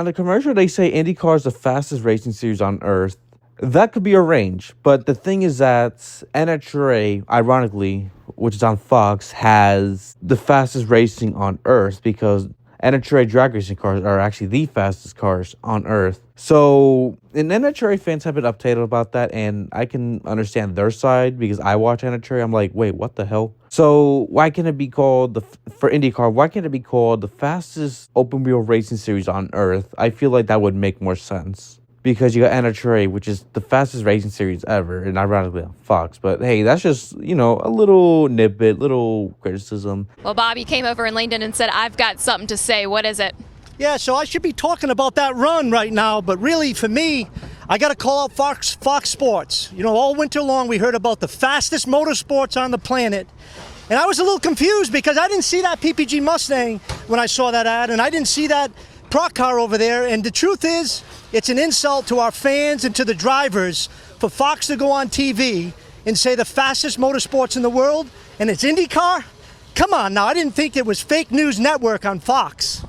On the commercial, they say IndyCar is the fastest racing series on Earth. That could be arranged, but the thing is that NHRA, ironically, which is on Fox, has the fastest racing on Earth because NHRA drag racing cars are actually the fastest cars on Earth. So, and NHRA fans have been updated about that, and I can understand their side because I watch NHRA. I'm like, wait, what the hell? So why can't it be called for IndyCar? Why can't it be called the fastest open wheel racing series on Earth? I feel like that would make more sense. Because you got NHRA, which is the fastest racing series ever, and ironically on Fox. But hey, that's just, a little nitbit, little criticism. Well, Bob, you came over and leaned in and said, I've got something to say. What is it? Yeah, so I should be talking about that run right now, but really, for me, I got to call out Fox Sports. All winter long, we heard about the fastest motorsports on the planet. And I was a little confused because I didn't see that PPG Mustang when I saw that ad, and I didn't see that Proc car over there. And the truth is, it's an insult to our fans and to the drivers for Fox to go on TV and say the fastest motorsports in the world, and it's IndyCar? Come on now, I didn't think it was fake news network on Fox.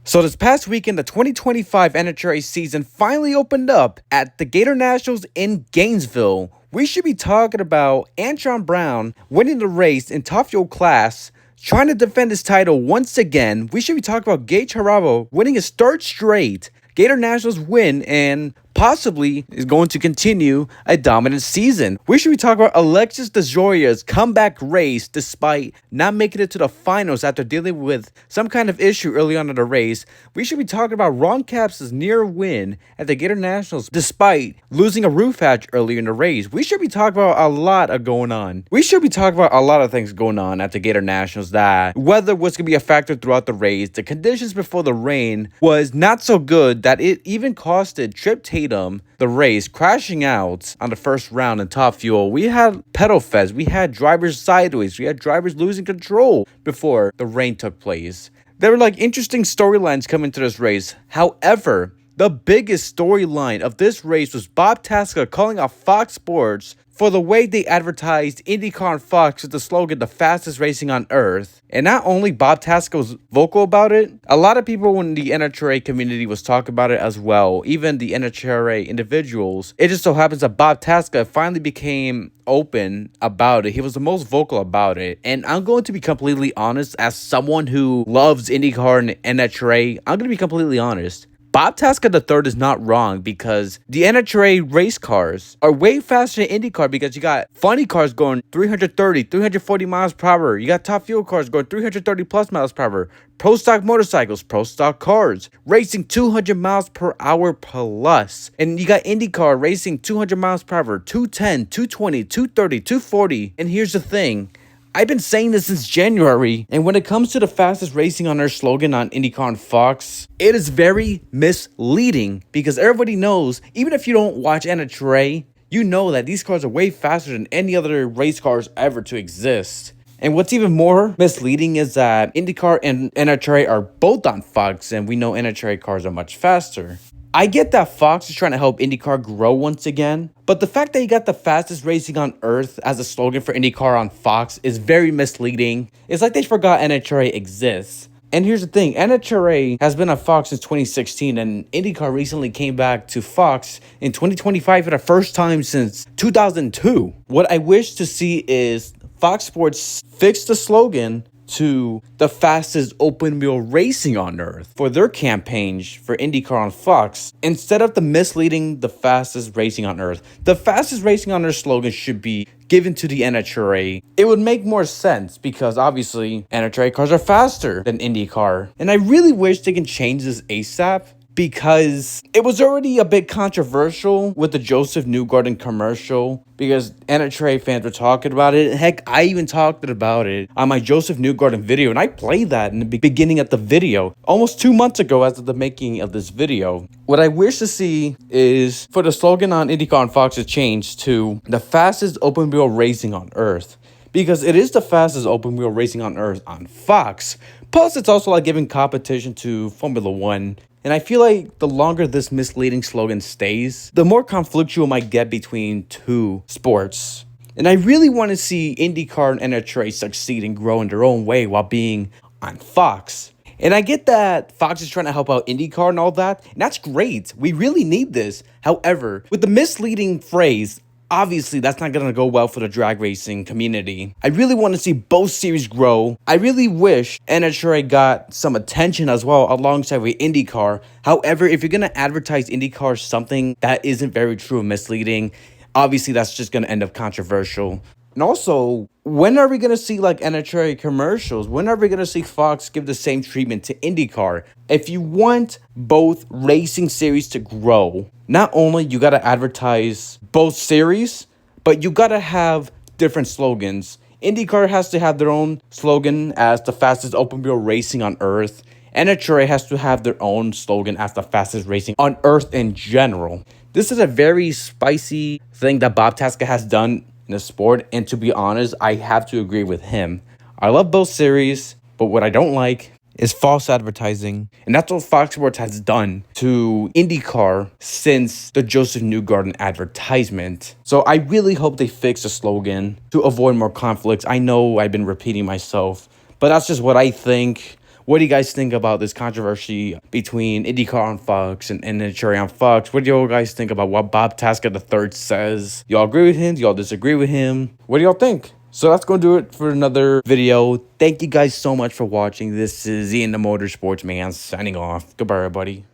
So this past weekend, the 2025 NHRA season finally opened up at the Gator Nationals in Gainesville. We should be talking about Antron Brown winning the race in top fuel class, trying to defend his title once again. We should be talking about Gator Nationals winning his third straight Gator Nationals win and possibly is going to continue a dominant season. We should be talking about Alexis DeJoya's comeback race despite not making it to the finals after dealing with some kind of issue early on in the race. We should be talking about Ron Capps' near win at the Gator Nationals despite losing a roof hatch earlier in the race. We should be talking about a lot of going on. We should be talking about a lot of things going on at the Gator Nationals, that weather was going to be a factor throughout the race. The conditions before the rain was not so good that it even costed Trip Tatum the race, crashing out on the first round in top fuel. We had pedal fest, we had drivers sideways, we had drivers losing control before the rain took place. There were interesting storylines coming to this race. However, the biggest storyline of this race was Bob Tasca calling out Fox Sports for the way they advertised IndyCar on Fox with the slogan, the fastest racing on Earth. And not only Bob Tasca was vocal about it, a lot of people in the NHRA community was talking about it as well, even the NHRA individuals. It just so happens that Bob Tasca finally became open about it. He was the most vocal about it. And I'm going to be completely honest, as someone who loves IndyCar and NHRA, I'm going to be completely honest. Bob Tasca III is not wrong because the NHRA race cars are way faster than IndyCar because you got funny cars going 330, 340 miles per hour. You got top fuel cars going 330 plus miles per hour. Pro stock motorcycles, pro stock cars, racing 200 miles per hour plus. And you got IndyCar racing 200 miles per hour, 210, 220, 230, 240. And here's the thing. I've been saying this since January, and when it comes to the fastest racing on Earth slogan on IndyCar on Fox, it is very misleading because everybody knows, even if you don't watch NHRA, you know that these cars are way faster than any other race cars ever to exist. And what's even more misleading is that IndyCar and NHRA are both on Fox, and we know NHRA cars are much faster. I get that Fox is trying to help IndyCar grow once again, but the fact that you got the fastest racing on Earth as a slogan for IndyCar on Fox is very misleading. It's like they forgot NHRA exists. And here's the thing, NHRA has been on Fox since 2016, and IndyCar recently came back to Fox in 2025 for the first time since 2002. What I wish to see is Fox Sports fix the slogan to the fastest open wheel racing on Earth for their campaigns for IndyCar on Fox. Instead of the misleading the fastest racing on Earth, the fastest racing on Earth slogan should be given to the NHRA. It would make more sense because obviously NHRA cars are faster than IndyCar. And I really wish they can change this ASAP, because it was already a bit controversial with the Joseph Newgarden commercial because NHRA fans were talking about it. Heck, I even talked about it on my Joseph Newgarden video, and I played that in the beginning of the video almost 2 months ago as of the making of this video. What I wish to see is for the slogan on IndyCar on Fox to change to the fastest open wheel racing on Earth, because it is the fastest open wheel racing on Earth on Fox. Plus, it's also like giving competition to Formula One. And I feel like the longer this misleading slogan stays, the more conflictual it might get between two sports. And I really want to see IndyCar and NHRA succeed and grow in their own way while being on Fox. And I get that Fox is trying to help out IndyCar and all that, and that's great. We really need this. However, with the misleading phrase, obviously that's not going to go well for the drag racing community. I really want to see both series grow. I really wish NHRA got some attention as well alongside with IndyCar. However, if you're going to advertise IndyCar something that isn't very true and misleading, obviously that's just going to end up controversial. And also, when are we going to see like NHRA commercials? When are we going to see Fox give the same treatment to IndyCar? If you want both racing series to grow, not only you got to advertise both series, but you got to have different slogans. IndyCar has to have their own slogan as the fastest open wheel racing on earth. NHRA has to have their own slogan as the fastest racing on earth in general. This is a very spicy thing that Bob Tasca has done in the sport, and to be honest, I have to agree with him. I love both series, but what I don't like is false advertising, and that's what Fox Sports has done to IndyCar since the Joseph Newgarden advertisement. So I really hope they fix the slogan to avoid more conflicts. I know I've been repeating myself, but that's just what I think. What do you guys think about this controversy between INDYCAR on Fox and NHRA on Fox? What do y'all guys think about what Bob Tasca III says? Y'all agree with him? Do y'all disagree with him? What do y'all think? So that's going to do it for another video. Thank you guys so much for watching. This is Ian the Motorsports Man signing off. Goodbye, everybody.